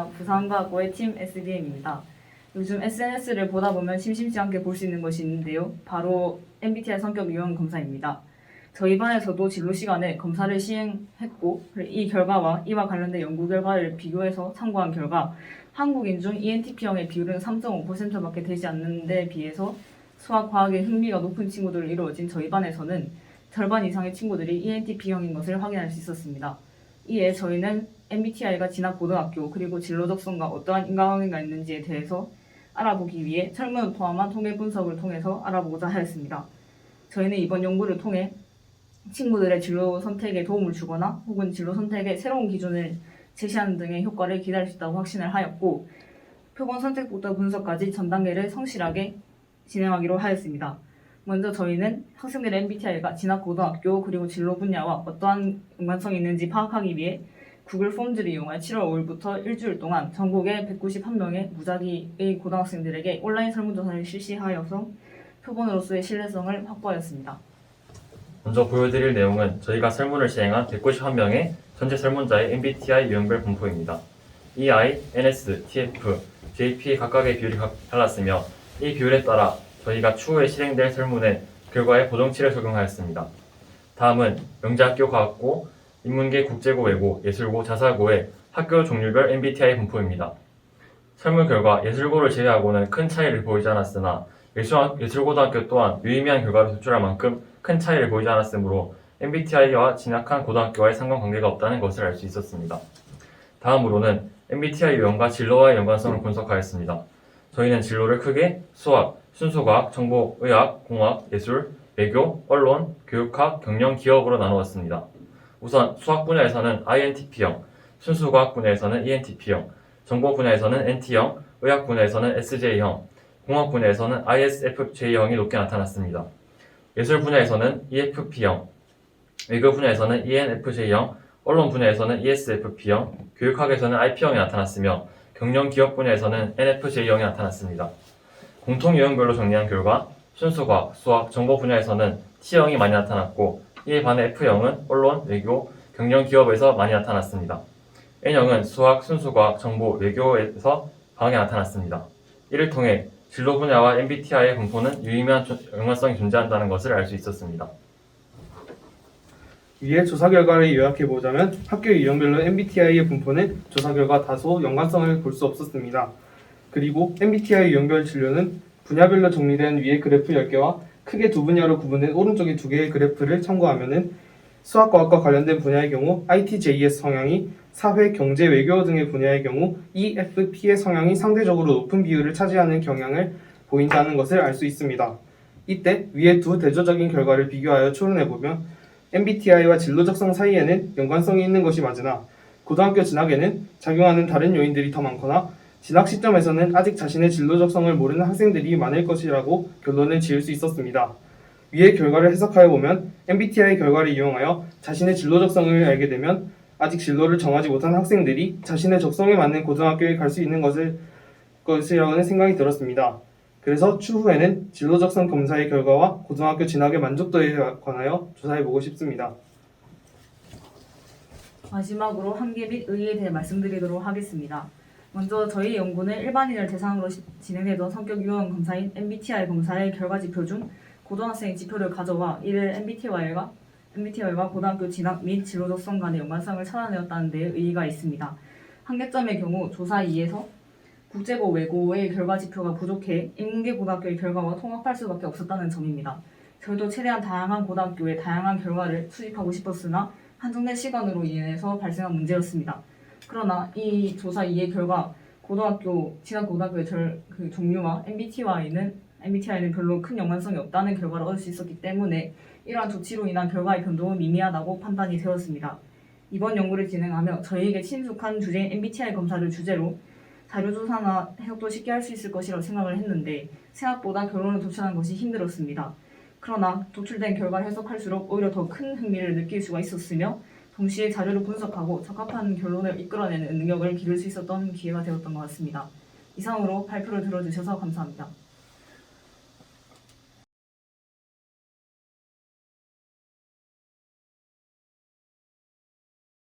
안녕하십니까. 부산과학고의 팀 SBM입니다. 요즘 SNS를 보다 보면 심심치 않게 볼 수 있는 것이 있는데요. 바로 MBTI 성격 유형 검사입니다. 저희 반에서도 진로 시간에 검사를 시행했고 이 결과와 이와 관련된 연구 결과를 비교해서 참고한 결과 한국인 중 ENTP형의 비율은 3.5%밖에 되지 않는 데 비해서 수학, 과학에 흥미가 높은 친구들로 이루어진 저희 반에서는 절반 이상의 친구들이 ENTP형인 것을 확인할 수 있었습니다. 이에 저희는 MBTI가 진학 고등학교 그리고 진로 적성과 어떠한 인과관계가 있는지에 대해서 알아보기 위해 설문을 포함한 통계 분석을 통해서 알아보고자 하였습니다. 저희는 이번 연구를 통해 친구들의 진로 선택에 도움을 주거나 혹은 진로 선택의 새로운 기준을 제시하는 등의 효과를 기대할 수 있다고 확신을 하였고 표본 선택부터 분석까지 전 단계를 성실하게 진행하기로 하였습니다. 먼저 저희는 학생들의 MBTI가 진학 고등학교 그리고 진로 분야와 어떠한 연관성이 있는지 파악하기 위해 구글 폼즈를 이용해 7월 5일부터 일주일 동안 전국의 191명의 무작위의 고등학생들에게 온라인 설문조사를 실시하여서 표본으로서의 신뢰성을 확보하였습니다. 먼저 보여드릴 내용은 저희가 설문을 시행한 191명의 전체 설문자의 MBTI 유형별 분포입니다. EI, NS, TF, JP 각각의 비율이 달랐으며 이 비율에 따라 저희가 추후에 실행될 설문의 결과에 보정치를 적용하였습니다. 다음은 명제학교 과학고, 인문계 국제고 외고, 예술고, 자사고의 학교 종류별 MBTI 분포입니다. 설문 결과 예술고를 제외하고는 큰 차이를 보이지 않았으나 예술고등학교 또한 유의미한 결과를 도출할 만큼 큰 차이를 보이지 않았으므로 MBTI와 진학한 고등학교와의 상관관계가 없다는 것을 알 수 있었습니다. 다음으로는 MBTI 유형과 진로와의 연관성을 분석하였습니다. 저희는 진로를 크게 수학, 순수과학, 정보, 의학, 공학, 예술, 외교, 언론, 교육학, 경영, 기업으로 나누었습니다. 우선 수학 분야에서는 INTP형, 순수과학 분야에서는 ENTP형, 정보 분야에서는 NT형, 의학 분야에서는 SJ형, 공학 분야에서는 ISFJ형이 높게 나타났습니다. 예술 분야에서는 EFP형, 외교 분야에서는 ENFJ형, 언론 분야에서는 ESFP형, 교육학에서는 IP형이 나타났으며 경영 기업 분야에서는 NFJ형이 나타났습니다. 공통 유형별로 정리한 결과 순수과학, 수학, 정보 분야에서는 T형이 많이 나타났고 이에 반해 F형은 언론, 외교, 경영 기업에서 많이 나타났습니다. N형은 수학, 순수과학, 정보, 외교에서 강하게 나타났습니다. 이를 통해 진로 분야와 MBTI의 분포는 유의미한 연관성이 존재한다는 것을 알 수 있었습니다. 위의 조사 결과를 요약해보자면 학교 유형별로 MBTI의 분포는 조사 결과 다소 연관성을 볼 수 없었습니다. 그리고 MBTI 유형별 진로는 분야별로 정리된 위의 그래프 10개와 크게 두 분야로 구분된 오른쪽의 두 개의 그래프를 참고하면 수학과학과 관련된 분야의 경우 ITJS 성향이 사회, 경제, 외교 등의 분야의 경우 EFP의 성향이 상대적으로 높은 비율을 차지하는 경향을 보인다는 것을 알 수 있습니다. 이때 위의 두 대조적인 결과를 비교하여 추론해보면 MBTI와 진로 적성 사이에는 연관성이 있는 것이 맞으나 고등학교 진학에는 작용하는 다른 요인들이 더 많거나 진학 시점에서는 아직 자신의 진로 적성을 모르는 학생들이 많을 것이라고 결론을 지을 수 있었습니다. 위의 결과를 해석하여 보면 MBTI 결과를 이용하여 자신의 진로 적성을 알게 되면 아직 진로를 정하지 못한 학생들이 자신의 적성에 맞는 고등학교에 갈 수 있는 것이라는 생각이 들었습니다. 그래서 추후에는 진로 적성 검사의 결과와 고등학교 진학의 만족도에 관하여 조사해보고 싶습니다. 마지막으로 한계 및 의의에 대해 말씀드리도록 하겠습니다. 먼저 저희 연구는 일반인을 대상으로 진행되던 성격 유형 검사인 MBTI 검사의 결과지표 중 고등학생의 지표를 가져와 이를 MBTI와 고등학교 진학 및 진로 적성 간의 연관성을 찾아내었다는 데 의의가 있습니다. 한계점의 경우 조사 2에서 국제고 외고의 결과지표가 부족해 인문계 고등학교의 결과와 통합할 수밖에 없었다는 점입니다. 저희도 최대한 다양한 고등학교의 다양한 결과를 수집하고 싶었으나 한정된 시간으로 인해서 발생한 문제였습니다. 그러나 이 조사 2의 결과 진학 고등학교의 종류와 MBTI는 별로 큰 연관성이 없다는 결과를 얻을 수 있었기 때문에 이러한 조치로 인한 결과의 변동은 미미하다고 판단이 되었습니다. 이번 연구를 진행하며 저희에게 친숙한 주제인 MBTI 검사를 주제로 자료조사나 해석도 쉽게 할 수 있을 것이라고 생각을 했는데 생각보다 결론을 도출하는 것이 힘들었습니다. 그러나 도출된 결과를 해석할수록 오히려 더 큰 흥미를 느낄 수가 있었으며 동시에 자료를 분석하고 적합한 결론을 이끌어내는 능력을 기를 수 있었던 기회가 되었던 것 같습니다. 이상으로 발표를 들어주셔서 감사합니다.